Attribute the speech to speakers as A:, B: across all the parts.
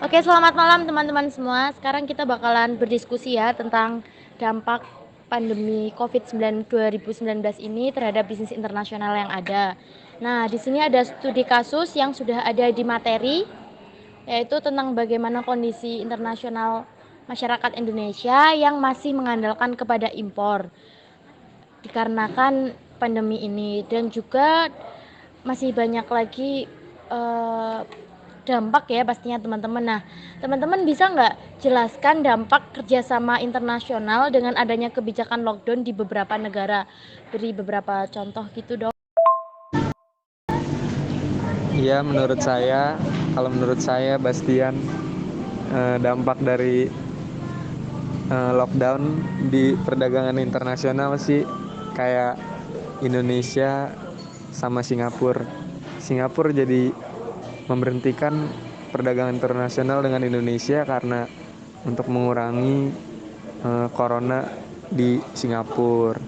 A: Oke, selamat malam teman-teman semua. Sekarang kita bakalan berdiskusi ya tentang dampak pandemi COVID-19 2019 ini terhadap bisnis internasional yang ada. Nah, di sini ada studi kasus yang sudah ada di materi, yaitu tentang bagaimana kondisi internasional masyarakat Indonesia yang masih mengandalkan kepada impor dikarenakan pandemi ini, dan juga masih banyak lagi eh, dampak ya pastinya teman-teman. Nah, teman-teman bisa nggak jelaskan dampak kerjasama internasional dengan adanya kebijakan lockdown di beberapa negara? Beri beberapa contoh gitu dong.
B: Iya, kalau menurut saya, Bastian, dampak dari lockdown di perdagangan internasional sih kayak Indonesia sama Singapura. Singapura jadi memberhentikan perdagangan internasional dengan Indonesia karena untuk mengurangi corona di Singapura.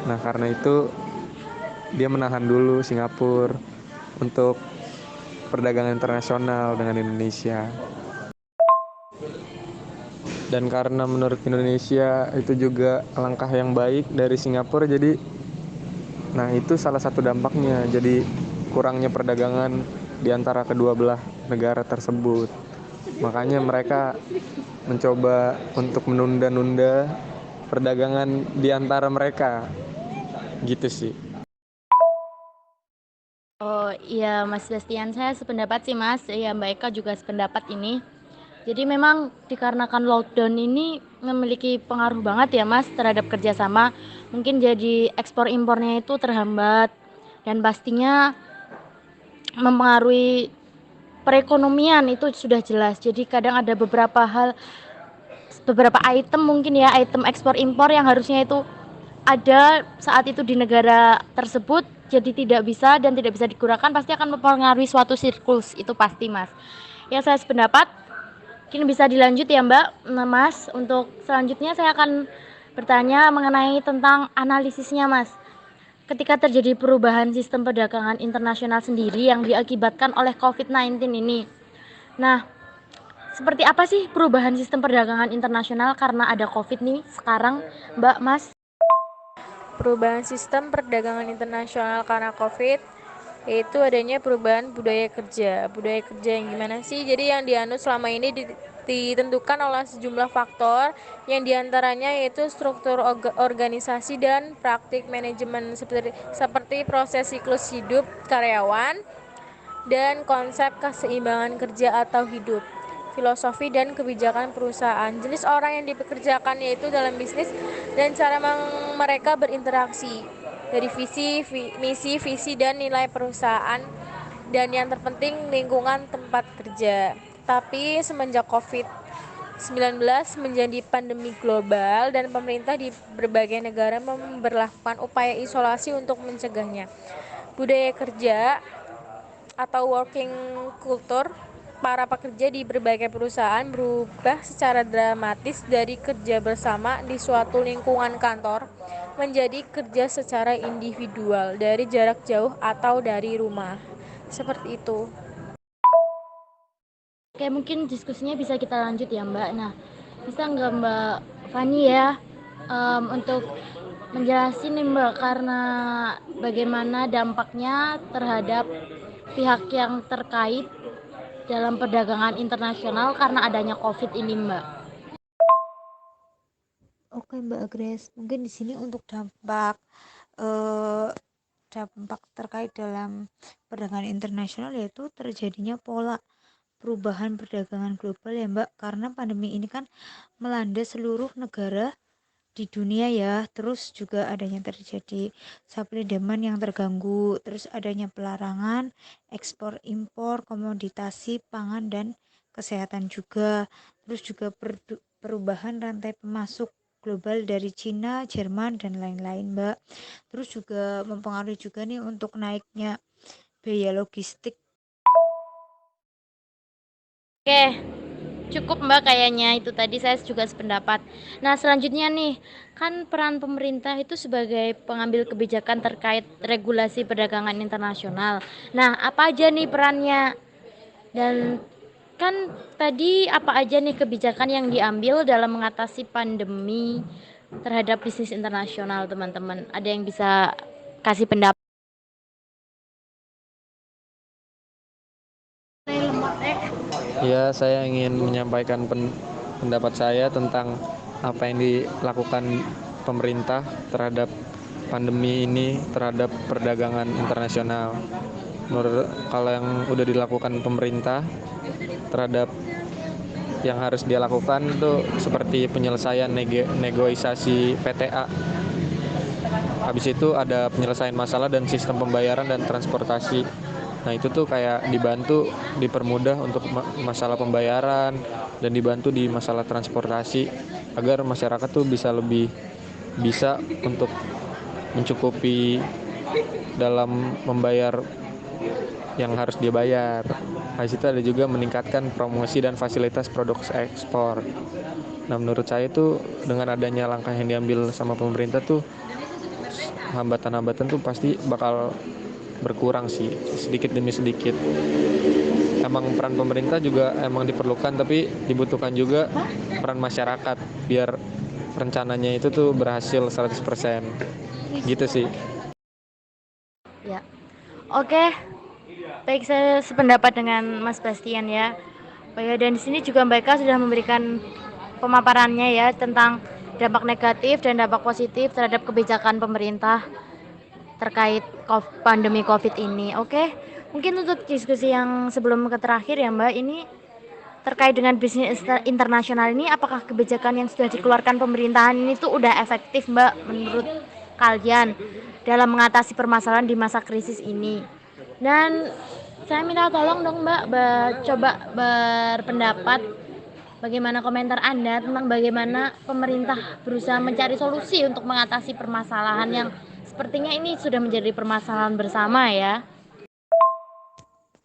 B: Nah, karena itu dia menahan dulu Singapura untuk perdagangan internasional dengan Indonesia. Dan karena menurut Indonesia itu juga langkah yang baik dari Singapura, jadi nah itu salah satu dampaknya, jadi kurangnya perdagangan di antara kedua belah negara tersebut. Makanya mereka mencoba untuk menunda-nunda perdagangan di antara mereka, gitu sih.
A: Oh iya Mas Bastian, saya sependapat sih Mas. Ya Mbak Eka juga sependapat ini. Jadi memang dikarenakan lockdown ini memiliki pengaruh banget ya Mas terhadap kerjasama. Mungkin jadi ekspor impornya itu terhambat, dan pastinya mempengaruhi perekonomian itu sudah jelas. Jadi kadang ada beberapa item mungkin ya, item ekspor impor yang harusnya itu ada saat itu di negara tersebut jadi tidak bisa dan tidak bisa digunakan, pasti akan mempengaruhi suatu siklus itu pasti Mas. Ya saya sependapat. Mungkin bisa dilanjut ya Mbak. Nah, Mas, untuk selanjutnya saya akan bertanya mengenai tentang analisisnya Mas. Ketika terjadi perubahan sistem perdagangan internasional sendiri yang diakibatkan oleh COVID-19 ini. Nah, seperti apa sih perubahan sistem perdagangan internasional karena ada COVID nih sekarang, Mbak, Mas?
C: Perubahan sistem perdagangan internasional karena COVID yaitu adanya perubahan budaya kerja. Budaya kerja yang gimana sih? Jadi yang dianut selama ini ditentukan oleh sejumlah faktor yang diantaranya yaitu struktur organisasi dan praktik manajemen seperti proses siklus hidup karyawan dan konsep keseimbangan kerja atau hidup, filosofi dan kebijakan perusahaan, jenis orang yang dipekerjakan yaitu dalam bisnis, dan cara mereka berinteraksi dari misi, visi, dan nilai perusahaan, dan yang terpenting lingkungan tempat kerja. Tapi semenjak COVID-19 menjadi pandemi global dan pemerintah di berbagai negara memberlakukan upaya isolasi untuk mencegahnya, budaya kerja atau working culture para pekerja di berbagai perusahaan berubah secara dramatis dari kerja bersama di suatu lingkungan kantor menjadi kerja secara individual dari jarak jauh atau dari rumah. Seperti itu.
A: Oke, mungkin diskusinya bisa kita lanjut ya Mbak. Nah, bisa nggak Mbak Fani ya untuk menjelasin nih Mbak, karena bagaimana dampaknya terhadap pihak yang terkait dalam perdagangan internasional karena adanya COVID ini Mbak.
D: Oke Mbak Grace, mungkin di sini untuk eh, dampak terkait dalam perdagangan internasional yaitu terjadinya pola perubahan perdagangan global ya Mbak, karena pandemi ini kan melanda seluruh negara di dunia ya, terus juga adanya terjadi supply demand yang terganggu, terus adanya pelarangan ekspor impor komoditasi pangan dan kesehatan juga, terus juga perubahan rantai pemasok global dari Cina, Jerman dan lain-lain Mbak. Terus juga mempengaruhi juga nih untuk naiknya biaya logistik.
A: Oke, cukup Mbak kayaknya itu tadi saya juga sependapat. Nah, selanjutnya nih, kan peran pemerintah itu sebagai pengambil kebijakan terkait regulasi perdagangan internasional. Nah, apa aja nih perannya dan kan tadi apa aja nih kebijakan yang diambil dalam mengatasi pandemi terhadap bisnis internasional, teman-teman? Ada yang bisa kasih pendapat?
B: Ya, saya ingin menyampaikan pendapat saya tentang apa yang dilakukan pemerintah terhadap pandemi ini, terhadap perdagangan internasional. Menurut kalau yang udah dilakukan pemerintah terhadap yang harus dia lakukan itu seperti penyelesaian negosiasi PTA. Habis itu ada penyelesaian masalah dan sistem pembayaran dan transportasi. Nah itu tuh kayak dibantu, dipermudah untuk masalah pembayaran dan dibantu di masalah transportasi agar masyarakat tuh bisa untuk mencukupi dalam membayar yang harus dia bayar. Habis itu ada juga meningkatkan promosi dan fasilitas produk ekspor. Nah menurut saya tuh dengan adanya langkah yang diambil sama pemerintah tuh hambatan-hambatan tuh pasti bakal berkurang sih sedikit demi sedikit. Emang peran pemerintah juga emang diperlukan, tapi dibutuhkan juga peran masyarakat biar rencananya itu tuh berhasil 100%. Gitu sih.
A: Ya. Oke, baik, saya sependapat dengan Mas Bastian ya. Oh ya, dan di sini juga Mbak Eka sudah memberikan pemaparannya ya tentang dampak negatif dan dampak positif terhadap kebijakan pemerintah terkait pandemi COVID ini. Oke, mungkin untuk diskusi yang sebelum ke terakhir ya Mbak, ini terkait dengan bisnis internasional ini, apakah kebijakan yang sudah dikeluarkan pemerintahan ini tuh udah efektif Mbak menurut kalian dalam mengatasi permasalahan di masa krisis ini? Dan saya minta tolong dong Mbak, coba berpendapat bagaimana komentar Anda tentang bagaimana pemerintah berusaha mencari solusi untuk mengatasi permasalahan yang sepertinya ini sudah menjadi permasalahan bersama ya.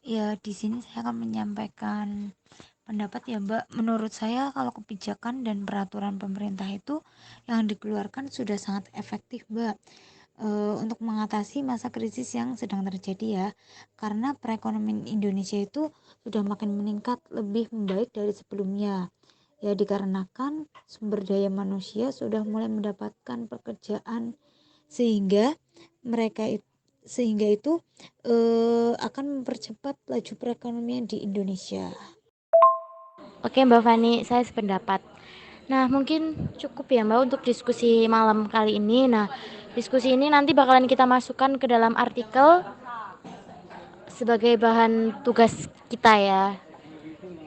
D: Ya, di sini saya akan menyampaikan pendapat ya Mbak. Menurut saya kalau kebijakan dan peraturan pemerintah itu yang dikeluarkan sudah sangat efektif Mbak, untuk mengatasi masa krisis yang sedang terjadi ya. Karena perekonomian Indonesia itu sudah makin meningkat lebih membaik dari sebelumnya. Ya dikarenakan sumber daya manusia sudah mulai mendapatkan pekerjaan sehingga mereka itu akan mempercepat laju perekonomian di Indonesia.
A: Oke Mbak Fani, saya sependapat. Nah, mungkin cukup ya Mbak untuk diskusi malam kali ini. Nah, diskusi ini nanti bakalan kita masukkan ke dalam artikel sebagai bahan tugas kita ya.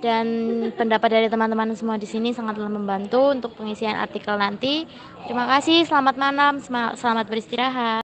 A: Dan pendapat dari teman-teman semua di sini sangatlah membantu untuk pengisian artikel nanti. Terima kasih, selamat malam, selamat beristirahat.